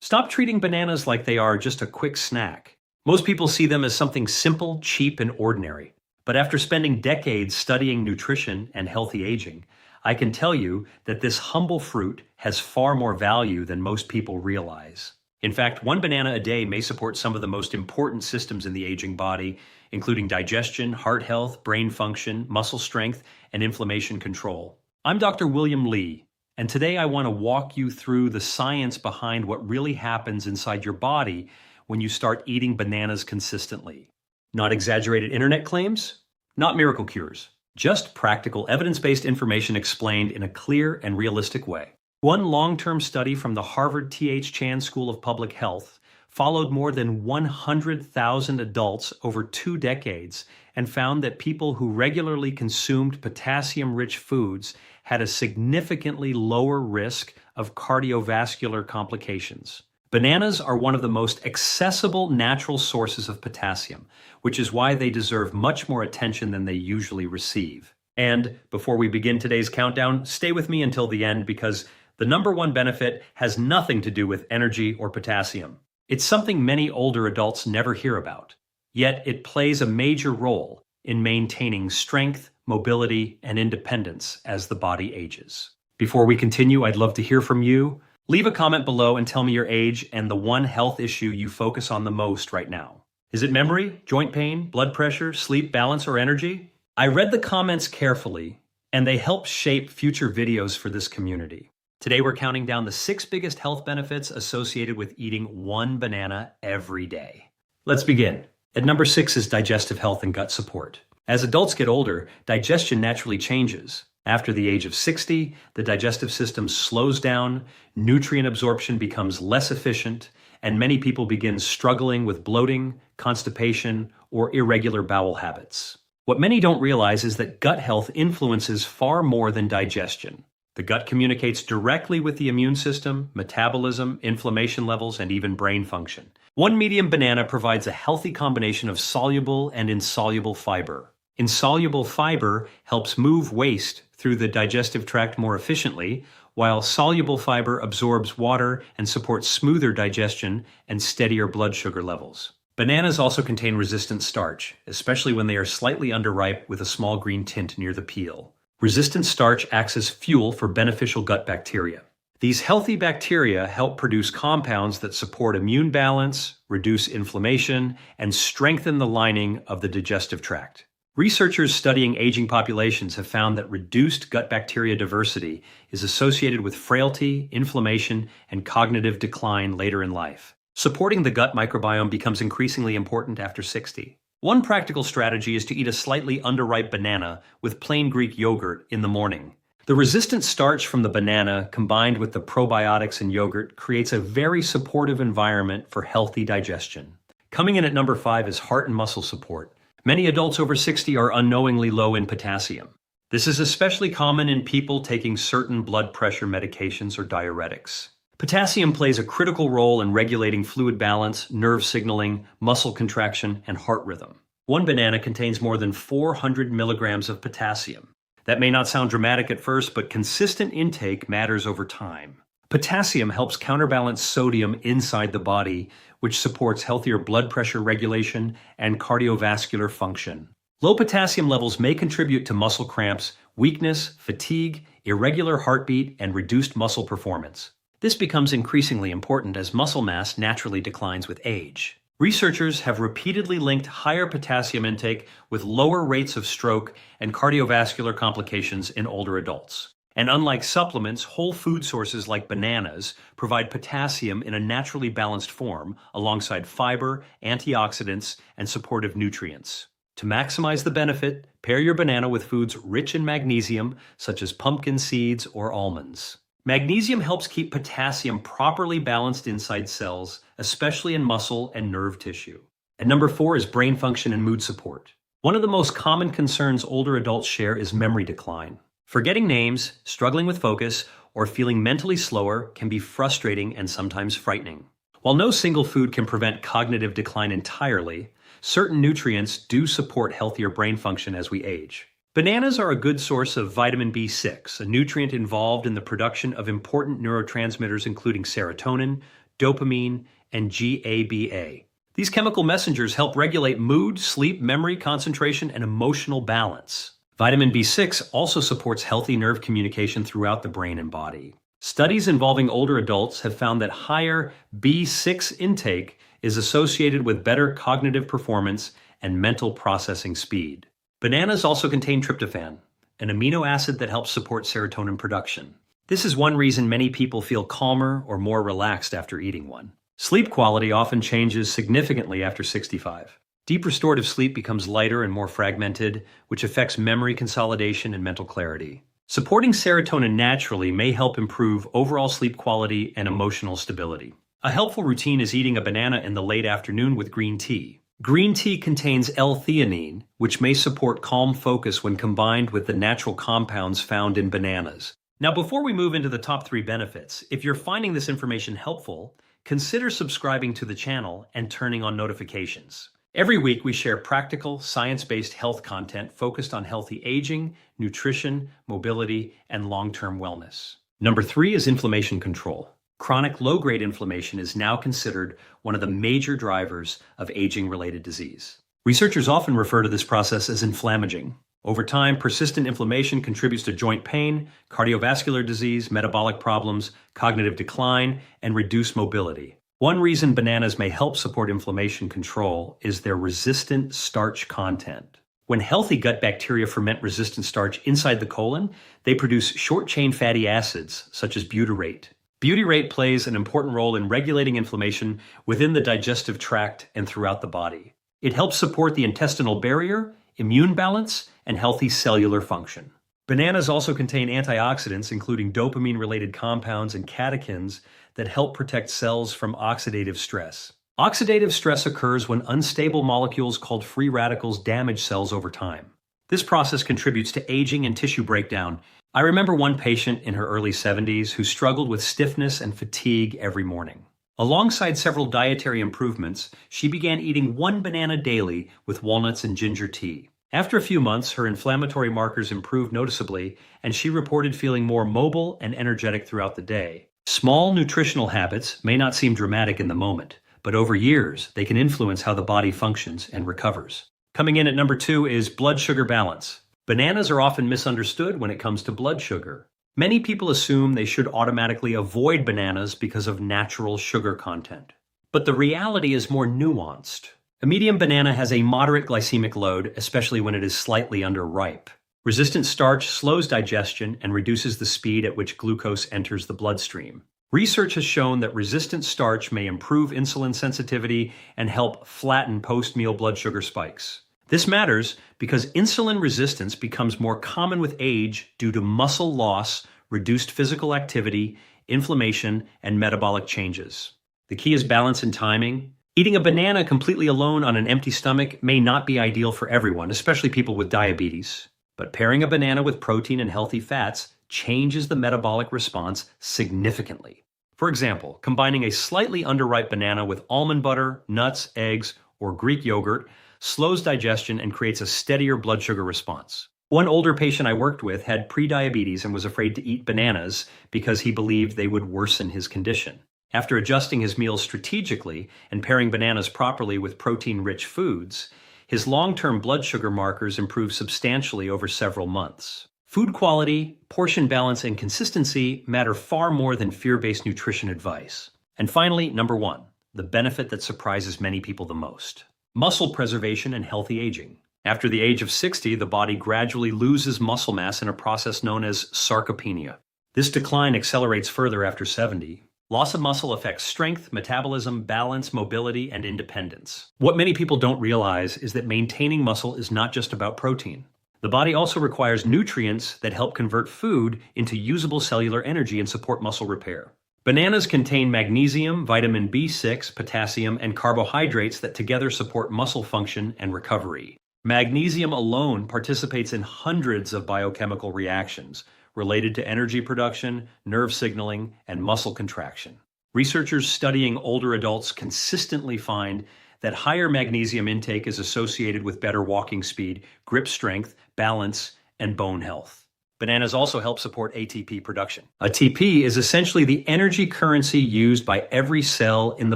Stop treating bananas like they are just a quick snack. Most people see them as something simple, cheap, and ordinary. But after spending decades studying nutrition and healthy aging, I can tell you that this humble fruit has far more value than most people realize. In fact, one banana a day may support some of the most important systems in the aging body, including digestion, heart health, brain function, muscle strength, and inflammation control. I'm Dr. William Lee, and today I want to walk you through the science behind what really happens inside your body when you start eating bananas consistently. Not exaggerated internet claims, not miracle cures, just practical evidence-based information explained in a clear and realistic way. One long-term study from the Harvard T.H. Chan School of Public Health followed more than 100,000 adults over 2 decades and found that people who regularly consumed potassium-rich foods had a significantly lower risk of cardiovascular complications. Bananas are one of the most accessible natural sources of potassium, which is why they deserve much more attention than they usually receive. And before we begin today's countdown, stay with me until the end because the number one benefit has nothing to do with energy or potassium. It's something many older adults never hear about. Yet it plays a major role in maintaining strength, mobility, and independence as the body ages. Before we continue, I'd love to hear from you. Leave a comment below and tell me your age and the one health issue you focus on the most right now. Is it memory, joint pain, blood pressure, sleep, balance, or energy? I read the comments carefully, and they help shape future videos for this community. Today we're counting down the 6 biggest health benefits associated with eating one banana every day. Let's begin. At number 6 is digestive health and gut support. As adults get older, digestion naturally changes. After the age of 60, the digestive system slows down, nutrient absorption becomes less efficient, and many people begin struggling with bloating, constipation, or irregular bowel habits. What many don't realize is that gut health influences far more than digestion. The gut communicates directly with the immune system, metabolism, inflammation levels, and even brain function. One medium banana provides a healthy combination of soluble and insoluble fiber. Insoluble fiber helps move waste through the digestive tract more efficiently, while soluble fiber absorbs water and supports smoother digestion and steadier blood sugar levels. Bananas also contain resistant starch, especially when they are slightly underripe with a small green tint near the peel. Resistant starch acts as fuel for beneficial gut bacteria. These healthy bacteria help produce compounds that support immune balance, reduce inflammation, and strengthen the lining of the digestive tract. Researchers studying aging populations have found that reduced gut bacteria diversity is associated with frailty, inflammation, and cognitive decline later in life. Supporting the gut microbiome becomes increasingly important after 60. One practical strategy is to eat a slightly underripe banana with plain Greek yogurt in the morning. The resistant starch from the banana combined with the probiotics in yogurt creates a very supportive environment for healthy digestion. Coming in at number 5 is heart and muscle support. Many adults over 60 are unknowingly low in potassium. This is especially common in people taking certain blood pressure medications or diuretics. Potassium plays a critical role in regulating fluid balance, nerve signaling, muscle contraction, and heart rhythm. One banana contains more than 400 milligrams of potassium. That may not sound dramatic at first, but consistent intake matters over time. Potassium helps counterbalance sodium inside the body, which supports healthier blood pressure regulation and cardiovascular function. Low potassium levels may contribute to muscle cramps, weakness, fatigue, irregular heartbeat, and reduced muscle performance. This becomes increasingly important as muscle mass naturally declines with age. Researchers have repeatedly linked higher potassium intake with lower rates of stroke and cardiovascular complications in older adults. And unlike supplements, whole food sources like bananas provide potassium in a naturally balanced form alongside fiber, antioxidants, and supportive nutrients. To maximize the benefit, pair your banana with foods rich in magnesium, such as pumpkin seeds or almonds. Magnesium helps keep potassium properly balanced inside cells, especially in muscle and nerve tissue. And number 4 is brain function and mood support. One of the most common concerns older adults share is memory decline. Forgetting names, struggling with focus, or feeling mentally slower can be frustrating and sometimes frightening. While no single food can prevent cognitive decline entirely, certain nutrients do support healthier brain function as we age. Bananas are a good source of vitamin B6, a nutrient involved in the production of important neurotransmitters including serotonin, dopamine, and GABA. These chemical messengers help regulate mood, sleep, memory, concentration, and emotional balance. Vitamin B6 also supports healthy nerve communication throughout the brain and body. Studies involving older adults have found that higher B6 intake is associated with better cognitive performance and mental processing speed. Bananas also contain tryptophan, an amino acid that helps support serotonin production. This is one reason many people feel calmer or more relaxed after eating one. Sleep quality often changes significantly after 65. Deep restorative sleep becomes lighter and more fragmented, which affects memory consolidation and mental clarity. Supporting serotonin naturally may help improve overall sleep quality and emotional stability. A helpful routine is eating a banana in the late afternoon with green tea. Green tea contains L-theanine, which may support calm focus when combined with the natural compounds found in bananas. Now, before we move into the top 3 benefits, if you're finding this information helpful, consider subscribing to the channel and turning on notifications. Every week, we share practical, science-based health content focused on healthy aging, nutrition, mobility, and long-term wellness. Number 3 is inflammation control. Chronic low-grade inflammation is now considered one of the major drivers of aging-related disease. Researchers often refer to this process as inflammaging. Over time, persistent inflammation contributes to joint pain, cardiovascular disease, metabolic problems, cognitive decline, and reduced mobility. One reason bananas may help support inflammation control is their resistant starch content. When healthy gut bacteria ferment resistant starch inside the colon, they produce short-chain fatty acids, such as butyrate. Butyrate plays an important role in regulating inflammation within the digestive tract and throughout the body. It helps support the intestinal barrier, immune balance, and healthy cellular function. Bananas also contain antioxidants, including dopamine-related compounds and catechins that help protect cells from oxidative stress. Oxidative stress occurs when unstable molecules called free radicals damage cells over time. This process contributes to aging and tissue breakdown. I remember one patient in her early 70s who struggled with stiffness and fatigue every morning. Alongside several dietary improvements, she began eating 1 banana daily with walnuts and ginger tea. After a few months, her inflammatory markers improved noticeably, and she reported feeling more mobile and energetic throughout the day. Small nutritional habits may not seem dramatic in the moment, but over years, they can influence how the body functions and recovers. Coming in at number 2 is blood sugar balance. Bananas are often misunderstood when it comes to blood sugar. Many people assume they should automatically avoid bananas because of natural sugar content. But the reality is more nuanced. A medium banana has a moderate glycemic load, especially when it is slightly underripe. Resistant starch slows digestion and reduces the speed at which glucose enters the bloodstream. Research has shown that resistant starch may improve insulin sensitivity and help flatten post-meal blood sugar spikes. This matters because insulin resistance becomes more common with age due to muscle loss, reduced physical activity, inflammation, and metabolic changes. The key is balance and timing. Eating a banana completely alone on an empty stomach may not be ideal for everyone, especially people with diabetes. But pairing a banana with protein and healthy fats changes the metabolic response significantly. For example, combining a slightly underripe banana with almond butter, nuts, eggs, or Greek yogurt slows digestion and creates a steadier blood sugar response. One older patient I worked with had prediabetes and was afraid to eat bananas because he believed they would worsen his condition. After adjusting his meals strategically and pairing bananas properly with protein-rich foods, his long-term blood sugar markers improved substantially over several months. Food quality, portion balance, and consistency matter far more than fear-based nutrition advice. And finally, number 1, the benefit that surprises many people the most. Muscle preservation and healthy aging. After the age of 60, the body gradually loses muscle mass in a process known as sarcopenia. This decline accelerates further after 70. Loss of muscle affects strength, metabolism, balance, mobility, and independence. What many people don't realize is that maintaining muscle is not just about protein. The body also requires nutrients that help convert food into usable cellular energy and support muscle repair. Bananas contain magnesium, vitamin B6, potassium, and carbohydrates that together support muscle function and recovery. Magnesium alone participates in hundreds of biochemical reactions related to energy production, nerve signaling, and muscle contraction. Researchers studying older adults consistently find that higher magnesium intake is associated with better walking speed, grip strength, balance, and bone health. Bananas also help support ATP production. ATP is essentially the energy currency used by every cell in the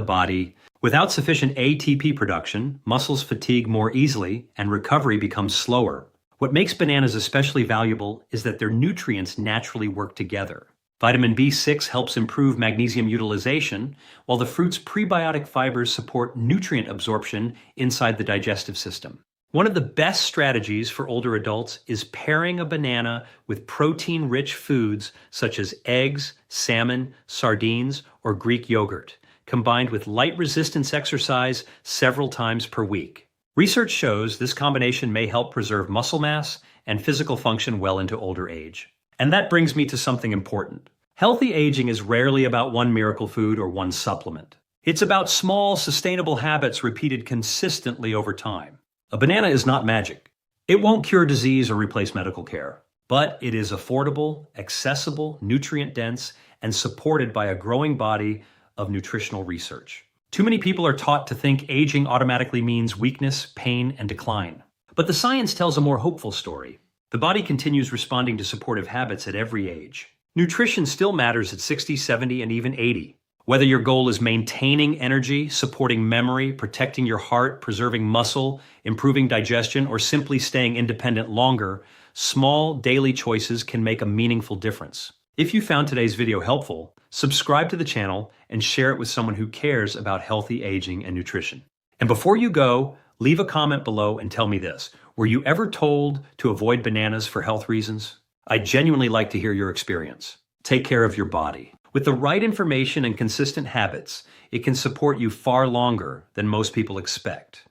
body. Without sufficient ATP production, muscles fatigue more easily and recovery becomes slower. What makes bananas especially valuable is that their nutrients naturally work together. Vitamin B6 helps improve magnesium utilization, while the fruit's prebiotic fibers support nutrient absorption inside the digestive system. One of the best strategies for older adults is pairing a banana with protein-rich foods such as eggs, salmon, sardines, or Greek yogurt, combined with light resistance exercise several times per week. Research shows this combination may help preserve muscle mass and physical function well into older age. And that brings me to something important. Healthy aging is rarely about one miracle food or one supplement. It's about small, sustainable habits repeated consistently over time. A banana is not magic. It won't cure disease or replace medical care, but it is affordable, accessible, nutrient-dense, and supported by a growing body of nutritional research. Too many people are taught to think aging automatically means weakness, pain, and decline. But the science tells a more hopeful story. The body continues responding to supportive habits at every age. Nutrition still matters at 60, 70, and even 80. Whether your goal is maintaining energy, supporting memory, protecting your heart, preserving muscle, improving digestion, or simply staying independent longer, small daily choices can make a meaningful difference. If you found today's video helpful, subscribe to the channel and share it with someone who cares about healthy aging and nutrition. And before you go, leave a comment below and tell me this. Were you ever told to avoid bananas for health reasons? I'd genuinely like to hear your experience. Take care of your body. With the right information and consistent habits, it can support you far longer than most people expect.